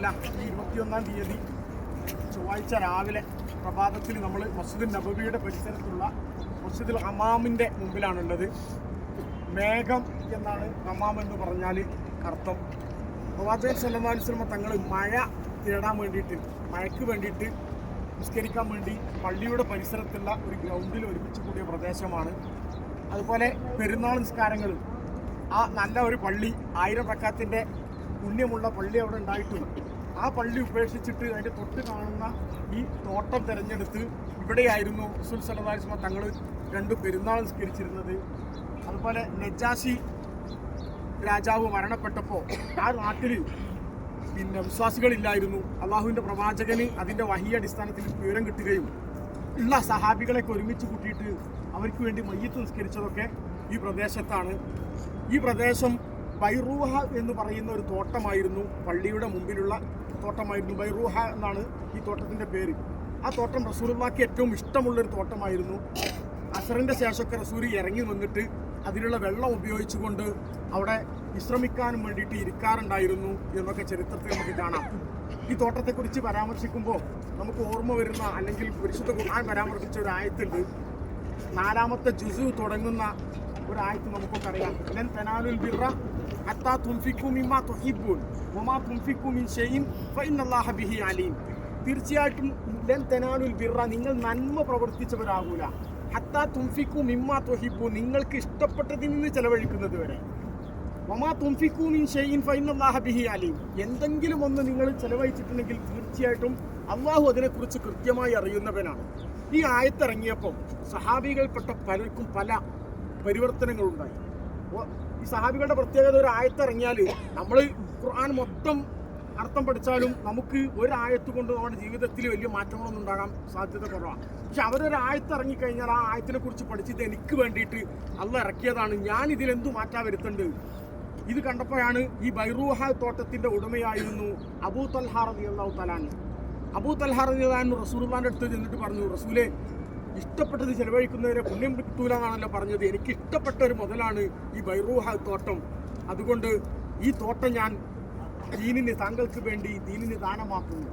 അൽഹംദുലില്ലാഹ് ഈ 21-ാം തീയതി ചൊവ്വാഴ്ച രാവിലെ പ്രഭാതത്തിൽ നമ്മൾ മസ്ജിദുൽ നബവിയുടെ പരിസരത്തുള്ള മസ്ജിദുൽ ഹമാമിൻ്റെ മുമ്പിലാണുള്ളത്. മേഘം എന്നാണ് ഹമാം എന്ന് പറഞ്ഞാൽ അർത്ഥം. പ്രവാചകൻ സല്ലല്ലാഹു അലൈഹി വസല്ലം തങ്ങൾ മഴ തേടാൻ വേണ്ടിയിട്ട്, മഴയ്ക്ക് വേണ്ടിയിട്ട് നിസ്കരിക്കാൻ വേണ്ടി പള്ളിയുടെ പരിസരത്തുള്ള ഒരു ഗ്രൗണ്ടിൽ ഒരുമിച്ച് കൂടിയ പ്രദേശമാണ്. അതുപോലെ പെരുന്നാൾ നിസ്കാരങ്ങൾ ആ നല്ല ഒരു പള്ളി, 1000 റക്അത്തിന്റെ പുണ്യമുള്ള പള്ളി അവിടെ ഉണ്ടായിട്ടുണ്ട്. ആ പള്ളി ഉപേക്ഷിച്ചിട്ട് അതിൻ്റെ തൊട്ട് കാണുന്ന ഈ തോട്ടം തിരഞ്ഞെടുത്ത് ഇവിടെയായിരുന്നു റസൂൽ സല്ലല്ലാഹു അലൈഹി വസല്ലം തങ്ങൾ 2 പെരുന്നാൾ നിസ്കരിച്ചിരുന്നത്. അതുപോലെ നജാശി രാജാവ് മരണപ്പെട്ടപ്പോൾ ആ നാട്ടിൽ വിശ്വാസികളില്ലായിരുന്നു. അള്ളാഹുവിൻ്റെ പ്രവാചകന് അതിൻ്റെ വഹി അടിസ്ഥാനത്തിൽ വിവരം കിട്ടുകയും ഉള്ള സഹാബികളെയൊക്കെ ഒരുമിച്ച് കൂട്ടിയിട്ട് അവർക്ക് വേണ്ടി മയ്യത്ത് നിസ്കരിച്ചതൊക്കെ ഈ പ്രദേശത്താണ്. ഈ പ്രദേശം ബൈറൂഹ എന്ന് പറയുന്ന ഒരു തോട്ടമായിരുന്നു, പള്ളിയുടെ മുമ്പിലുള്ള തോട്ടമായിരുന്നു. ബൈറൂഹ എന്നാണ് ഈ തോട്ടത്തിൻ്റെ പേര്. ആ തോട്ടം റസൂലുള്ളാഹിക്ക് ഏറ്റവും ഇഷ്ടമുള്ളൊരു തോട്ടമായിരുന്നു. അസറിൻ്റെ ശേഷമൊക്കെ റസൂൽ ഇറങ്ങി വന്നിട്ട് അതിലുള്ള വെള്ളം ഉപയോഗിച്ചുകൊണ്ട് അവിടെ വിശ്രമിക്കാനും വേണ്ടിയിട്ട് ഇരിക്കാറുണ്ടായിരുന്നു എന്നൊക്കെ ചരിത്രത്തിൽ നമുക്ക് കാണാം. ഈ തോട്ടത്തെക്കുറിച്ച് പരാമർശിക്കുമ്പോൾ നമുക്ക് ഓർമ്മ വരുന്ന, അല്ലെങ്കിൽ പരിശുദ്ധ ഖുർആൻ പരാമർശിച്ച ഒരു ആയത്തുണ്ട്. 4-ാമത്തെ ജുസു തുടങ്ങുന്ന ഒരു ആയത്ത് നമുക്കൊക്കെ അറിയാം. ലൻ തനാലുൽ ബിർറ ഹത്താ തുൻഫിഖു മിമ്മാ തുഹിബ്ബൂൻ വമാ തുൻഫിഖു മിൻ ഷൈഇൻ ഫഇന്നല്ലാഹ ബിഹി അലീം. തീർച്ചയായിട്ടും ലൻ തനാലുൽ ബിർറ, നിങ്ങൾ നന്മ പ്രവർത്തിച്ചവരാകൂല, ഹത്താ തുൻഫിഖു മിമ്മാ തുഹിബ്ബൂൻ, നിങ്ങൾക്ക് ഇഷ്ടപ്പെട്ടതിൽ നിന്ന് ചെലവഴിക്കുന്നത് വരെ, വമാ തുൻഫിഖു മിൻ ഷൈഇൻ ഫഇന്നല്ലാഹ ബിഹി അലീം. എന്തെങ്കിലും ഒന്ന് നിങ്ങൾ ചെലവഴിച്ചിട്ടുണ്ടെങ്കിൽ തീർച്ചയായിട്ടും അള്ളാഹു അതിനെക്കുറിച്ച് കൃത്യമായി അറിയുന്നവനാണ്. ഈ ആയത്തിറങ്ങിയപ്പോൾ സഹാബികൾപ്പെട്ട പലർക്കും പല പരിവർത്തനങ്ങളുണ്ടായി. ഈ സഹാബികളുടെ പ്രത്യേകത, ഒരു ആയത്തിറങ്ങിയാൽ നമ്മൾ ഖുർആൻ മൊത്തം അർത്ഥം പഠിച്ചാലും നമുക്ക് ഒരായത്ത് കൊണ്ട് നമ്മുടെ ജീവിതത്തിൽ വലിയ മാറ്റങ്ങളൊന്നും ഉണ്ടാകാൻ സാധ്യത കുറവാണ്. പക്ഷെ അവരൊരു ആയത്ത് ഇറങ്ങിക്കഴിഞ്ഞാൽ ആ ആയത്തിനെ കുറിച്ച് പഠിച്ചിട്ട് എനിക്ക് വേണ്ടിയിട്ട് അള്ളാഹ് ഇറക്കിയതാണ്, ഞാൻ ഇതിലെന്തു മാറ്റാൻ വരുത്തുന്നുണ്ട്. ഇത് കണ്ടപ്പോഴാണ് ഈ ബൈറൂഹ തോട്ടത്തിൻ്റെ ഉടമയായിരുന്നു അബൂ തൽഹ റളിയല്ലാഹു തആല അൻഹു. അബൂ തൽഹ റളിയല്ലാഹു അൻഹു റസൂലുള്ളാഹിന്റെ അടുത്ത് ചെന്നിട്ട് പറഞ്ഞു, റസൂലേ, ഇഷ്ടപ്പെട്ടത് ചെലവഴിക്കുന്നവരെ പുണ്യം കിട്ടൂല എന്നാണല്ലോ പറഞ്ഞത്. എനിക്ക് ഇഷ്ടപ്പെട്ട ഒരു മുതലാണ് ഈ ബൈറൂഹ തോട്ടം. അതുകൊണ്ട് ഈ തോട്ടം ഞാൻ ദീനിന്, താങ്കൾക്ക് വേണ്ടി ദീനിന് ദാനമാക്കുന്നു.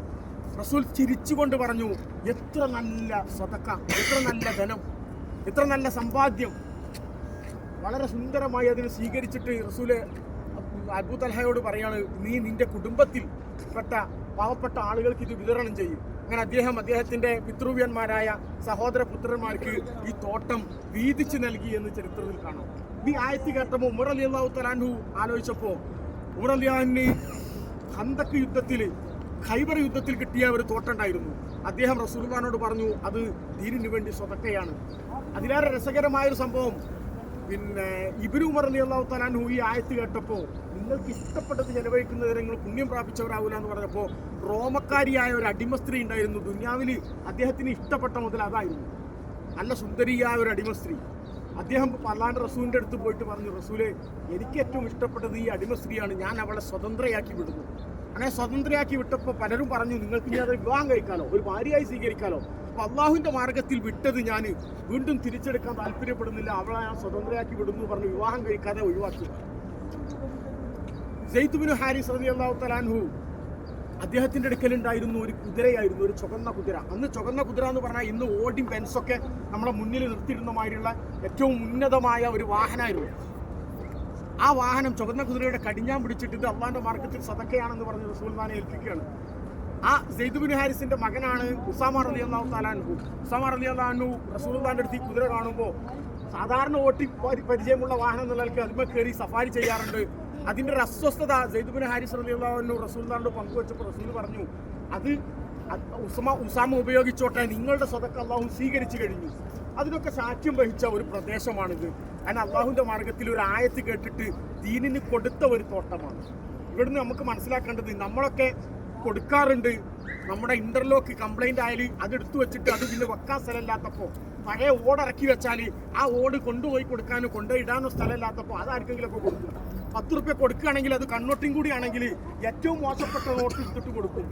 റസൂൽ ചിരിച്ചുകൊണ്ട് പറഞ്ഞു, എത്ര നല്ല സദഖ, എത്ര നല്ല ധനം, എത്ര നല്ല സമ്പാദ്യം. വളരെ സുന്ദരമായി അതിനെ സ്വീകരിച്ചിട്ട് റസൂല് അബൂ തൽഹയോട് പറയാണ്, നീ നിന്റെ കുടുംബത്തിൽ പെട്ട പാവപ്പെട്ട ആളുകൾക്ക് ഇത് വിതരണം ചെയ്യും. അങ്ങനെ അദ്ദേഹത്തിൻ്റെ പിതൃവ്യന്മാരായ സഹോദര പുത്രന്മാർക്ക് ഈ തോട്ടം വീതിച്ചു നൽകി എന്ന് ചരിത്രത്തിൽ കാണാം. ഈ ആയത്ത് കേട്ടപ്പോൾ ഉമർ റളിയല്ലാഹു തആല അൻഹു ആലോചിച്ചപ്പോൾ, ഉമർ റളിയല്ലാഹു അൻഹു ഖന്തക്ക് യുദ്ധത്തിൽ, ഖൈബർ യുദ്ധത്തിൽ കിട്ടിയ ഒരു തോട്ടം ഉണ്ടായിരുന്നു. അദ്ദേഹം റസൂലുള്ളാഹിനോട് പറഞ്ഞു, അത് ദീനിന് വേണ്ടി സ്വതക്കയാണ്. അതിലേറെ രസകരമായൊരു സംഭവം, ഇബ്നു ഉമർ റളിയല്ലാഹു തആല അൻഹു ഈ ആയത്ത് കേട്ടപ്പോൾ, നിങ്ങൾക്ക് ഇഷ്ടപ്പെട്ടത് ചെലവഴിക്കുന്നവരെ നിങ്ങൾ പുണ്യം പ്രാപിച്ചവരാവില്ല എന്ന് പറഞ്ഞപ്പോൾ, റോമക്കാരിയായ ഒരു അടിമ സ്ത്രീ ഉണ്ടായിരുന്നു. ദുനിയാവിൽ അദ്ദേഹത്തിന് ഇഷ്ടപ്പെട്ട മുതൽ അതായിരുന്നു, നല്ല സുന്ദരിയായ ഒരു അടിമ സ്ത്രീ. അദ്ദേഹം അല്ലാഹുവിൻ്റെ റസൂലിൻ്റെ അടുത്ത് പോയിട്ട് പറഞ്ഞു, റസൂലേ, എനിക്ക് ഏറ്റവും ഇഷ്ടപ്പെട്ടത് ഈ അടിമ സ്ത്രീയാണ്, ഞാൻ അവളെ സ്വതന്ത്രയാക്കി വിടുന്നു. അങ്ങനെ സ്വതന്ത്രയാക്കി വിട്ടപ്പോൾ പലരും പറഞ്ഞു, നിങ്ങൾക്ക് ഇനി അത് വിവാഹം കഴിക്കാലോ, ഒരു ഭാര്യയായി സ്വീകരിക്കാലോ. അപ്പോൾ അള്ളാഹുവിൻ്റെ മാർഗത്തിൽ വിട്ടത് ഞാൻ വീണ്ടും തിരിച്ചെടുക്കാൻ താല്പര്യപ്പെടുന്നില്ല, അവളെ ഞാൻ സ്വതന്ത്രയാക്കി വിടുന്നു പറഞ്ഞ് വിവാഹം കഴിക്കാതെ ഒഴിവാക്കി. സെയ്ദ് ഇബ്നു ഹാരിസ് റളിയല്ലാഹു തആല അൻഹു, അദ്ദേഹത്തിൻ്റെ അടുക്കലുണ്ടായിരുന്നു ഒരു കുതിരയായിരുന്നു, ഒരു ചുവന്ന കുതിര. അന്ന് ചുവന്ന കുതിര എന്ന് പറഞ്ഞാൽ ഇന്ന് ഓടി ബെൻസൊക്കെ നമ്മുടെ മുന്നിൽ നിർത്തിയിരുന്ന മാതിരിയുള്ള ഏറ്റവും ഉന്നതമായ ഒരു വാഹനമായിരുന്നു. ആ വാഹനം ചുവന്ന കുതിരയുടെ കടിഞ്ഞാൻ പിടിച്ചിട്ട് ഇത് അള്ളാഹിൻ്റെ മാർഗത്തിൽ സദക്കയാണെന്ന് പറഞ്ഞ് റസൂലുള്ളാഹിനെ ഏൽപ്പിക്കുകയാണ്. ആ സെയ്ദ് ഇബ്നു ഹാരിസിന്റെ മകനാണ് ഉസാമ റളിയല്ലാഹു തആല അൻഹു. ഉസാമ റളിയല്ലാഹു അൻഹു റസൂലുള്ളാഹിന്റെ അടുത്ത് ഈ കുതിര കാണുമ്പോൾ, സാധാരണ ഓട്ടി പരിചയമുള്ള വാഹനം എന്നുള്ളവർക്ക് അതിന്മേൽ കയറി സഫാരി ചെയ്യാറുണ്ട്. അതിൻ്റെ ഒരു അസ്വസ്ഥത സെയ്ദ് ഇബ്നു ഹാരിസ് റളിയല്ലാഹു അൻഹു റസൂലുള്ളാഹിനോട് പങ്കുവെച്ചപ്പോൾ റസൂൽ പറഞ്ഞു, അത് ഉസാമ ഉപയോഗിച്ചോട്ടെ, നിങ്ങളുടെ സദക്ക അള്ളാഹു സ്വീകരിച്ചു കഴിഞ്ഞു. അതിനൊക്കെ സാക്ഷ്യം വഹിച്ച ഒരു പ്രദേശമാണിത്. കാരണം അള്ളാഹുവിൻ്റെ മാർഗത്തിൽ ഒരു ആയത്ത് കേട്ടിട്ട് ദീനിന് കൊടുത്ത ഒരു തോട്ടമാണ്. ഇവിടുന്ന് നമുക്ക് മനസ്സിലാക്കേണ്ടത്, നമ്മളൊക്കെ കൊടുക്കാറുണ്ട്. നമ്മുടെ ഇന്റർലോക്ക് കംപ്ലൈന്റ് ആയാൽ അതെടുത്തു വെച്ചിട്ട് അത് പിന്നെ വെക്കാൻ സ്ഥലമില്ലാത്തപ്പോൾ, പഴയ ഓടിറക്കി വെച്ചാൽ ആ ഓട് കൊണ്ടുപോയി കൊടുക്കാനോ കൊണ്ടുപോയിടാനോ സ്ഥലമില്ലാത്തപ്പോൾ അതാർക്കെങ്കിലുമൊക്കെ കൊടുക്കും. 10 റുപ്യ കൊടുക്കുകയാണെങ്കിൽ അത് കണ്ണോട്ടിയും കൂടി ആണെങ്കിൽ ഏറ്റവും മോശപ്പെട്ട നോട്ട് എടുത്തിട്ട് കൊടുക്കും.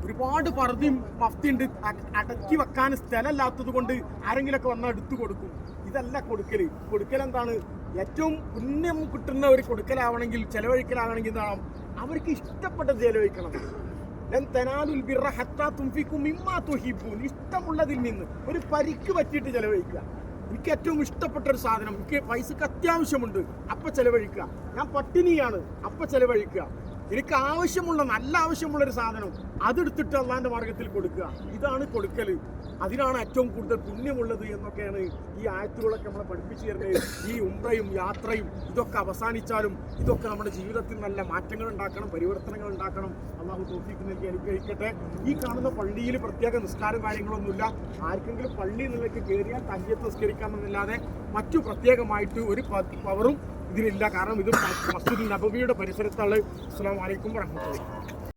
ഒരുപാട് പർദ്ദയും മഫ്തിയുണ്ട്, അടക്കി വെക്കാൻ സ്ഥലമില്ലാത്തത് കൊണ്ട് ആരെങ്കിലുമൊക്കെ വന്നാൽ എടുത്തു കൊടുക്കും. ഇതല്ല കൊടുക്കൽ എന്താണ്? ഏറ്റവും പുണ്യം കിട്ടുന്ന ഒരു കൊടുക്കലാവണമെങ്കിൽ, ചെലവഴിക്കലാവണമെങ്കിൽ എന്താണ്? അവർക്ക് ഇഷ്ടപ്പെട്ടത് ചെലവഴിക്കണം. ഇഷ്ടമുള്ളതിൽ നിന്ന് ഒരു പരിക്ക് പറ്റിയിട്ട് ചെലവഴിക്കുക. എനിക്ക് ഏറ്റവും ഇഷ്ടപ്പെട്ട ഒരു സാധനം, എനിക്ക് പൈസക്ക് അത്യാവശ്യമുണ്ട്, അപ്പം ചെലവഴിക്കുക. ഞാൻ പട്ടിണിയാണ്, അപ്പം ചെലവഴിക്കുക. എനിക്ക് ആവശ്യമുള്ള നല്ല ആവശ്യമുള്ളൊരു സാധനം അതെടുത്തിട്ട് അള്ളാന്റെ മാർഗത്തിൽ കൊടുക്കുക. ഇതാണ് കൊടുക്കൽ. അതിനാണ് ഏറ്റവും കൂടുതൽ പുണ്യമുള്ളത് എന്നൊക്കെയാണ് ഈ ആയത്തുകളൊക്കെ നമ്മളെ പഠിപ്പിച്ചു തരുന്നത്. ഈ ഉംറയും യാത്രയും ഇതൊക്കെ അവസാനിച്ചാലും ഇതൊക്കെ നമ്മുടെ ജീവിതത്തിൽ നല്ല മാറ്റങ്ങൾ ഉണ്ടാക്കണം, പരിവർത്തനങ്ങൾ ഉണ്ടാക്കണം. അള്ളാഹു തൗഫീഖ് നൽകി അനുഗ്രഹിക്കട്ടെ. ഈ കാണുന്ന പള്ളിയിൽ പ്രത്യേക നിസ്കാരം കാര്യങ്ങളൊന്നുമില്ല. ആർക്കെങ്കിലും പള്ളി നിലയ്ക്ക് കയറിയാൽ തഹ്ഹിയത്ത് നിസ്കരിക്കാമെന്നല്ലാതെ മറ്റു പ്രത്യേകമായിട്ട് ഒരു പവറും ഇതിലില്ല. കാരണം ഇത് മസ്ജിദുൽ നബവിയുടെ പരിസരത്താണ്. അസ്സലാമു അലൈക്കും വറഹ്മത്തുള്ളാഹി.